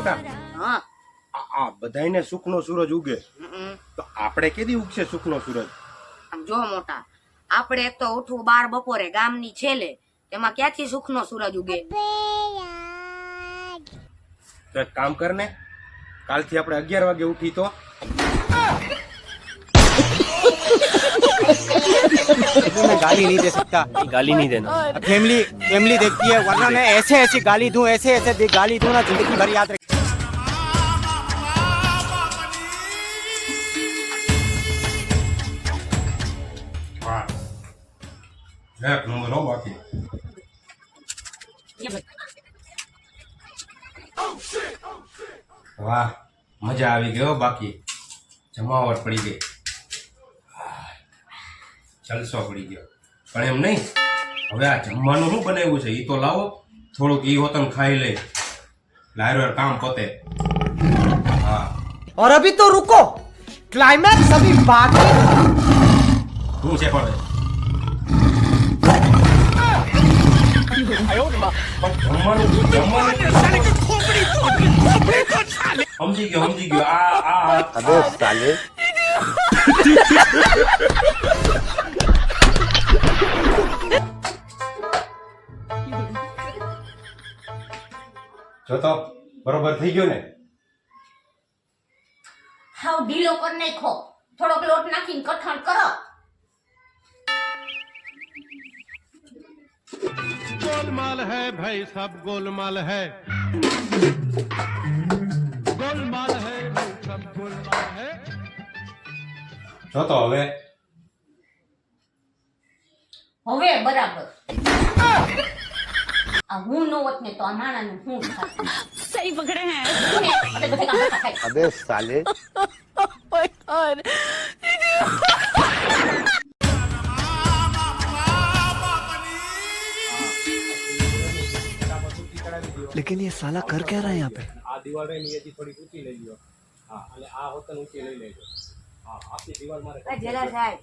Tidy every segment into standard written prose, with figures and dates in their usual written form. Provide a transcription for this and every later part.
મોટા હા આ બધાયને સુખનો સૂરજ ઉગે તો આપણે કેદી ઉગશે સુખનો સૂરજ? આમ જો મોટા, આપણે એક તો ઉઠવું 12 બપોરે ગામની છેલે, તેમાં ક્યાંથી સુખનો સૂરજ ઉગે? તો એક કામ કર ને, કાલથી આપણે 11 વાગે ઉઠી તો मैं गाली नहीं दे सकता। ગાલી નહીં દેના। फैमिली देखती है, वरना मैं ऐसे ऐसी गाली दूं, ऐसे गाली दूं ना, जिंदगी भर याद रख। વાહ, એક નંબર હો બાકી। વાહ, મજા આવી ગઈ હો બાકી, જમાવટ પડી ગઈ, જલસો પડી ગયો। પણ એમ નહીં, હવે આ જમવાનું શું બનાવ્યું છે એ તો લાવો, થોડુંક ઈ હોતન ખાઈ લે, લાયરો કામ પતે। હા, और अभी तो रुको, क्लाइमैक्स अभी बाकी। શું છે પણ સમજી ગયો આ अबे साले। જો તો બરોબર થઈ ગયો ને? હાવ ઢીલો કરી નાખો, થોડોક લોટ નાખીને કઠણ કરો। गोलमाल है भाई, सब गोलमाल है, गोलमाल है भाई, सब गोलमाल है। જો તો હવે હવે બરાબર આ હું નો હોત ને તો આ નાણાનું હું થાત। સહી પકડે હે। अबे साले। लेकिन ये साला कर क्या रहा है यहाँ पे? આ દિવાલ ની હજી થોડી ઊંચી લઈ લ્યો। હા, અને આ હોતન ઊંચી લઈ લેજો। હા, આખી દિવાલ મારે જેલા સાહેબ,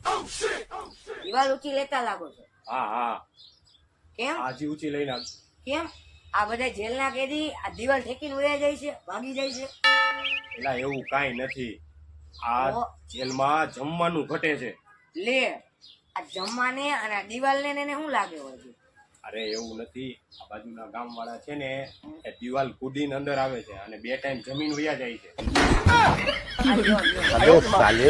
દિવાલ ઊંચી લેતા લાગો છો। હા હા, કેમ આજી ઊંચી લઈને કેમ આ બધા જેલના કેદી આ દિવાલ ઠેકીને ઉડ્યા જાય છે, ભાગી જાય છે? એલા એવું કાઈ નથી, આ જેલમાં જમવાનું ઘટે છે। લે, આ જમવાને અને આ દિવાલને ને એને શું લાગે હોય છે? અરે એવું નથી, આ બાજુના ગામ વાળા છે ને એ દિવાલ કૂદીને અંદર આવે છે અને 2 ટાઈમ જમીન વયા જાય છે। अबे साले।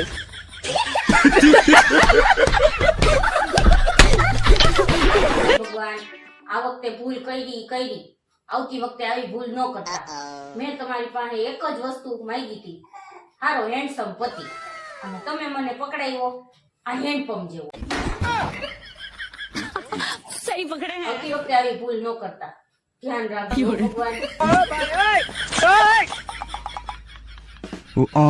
ભગવાન, આ વખતે ભૂલ કરી, આવતી વખતે આવી ભૂલ ન કરતા। મેં તમારી પાસે એક જ વસ્તુ માંગી હતી, હારો હેન્ડસમ પતિ, અને તમે મને પકડાયો આ હેન્ડપંપ જેવો। સહી પકડે હે। આવતી વખતે આવી ભૂલ ન કરતા, ધ્યાન રાખજો ભગવાન। ओ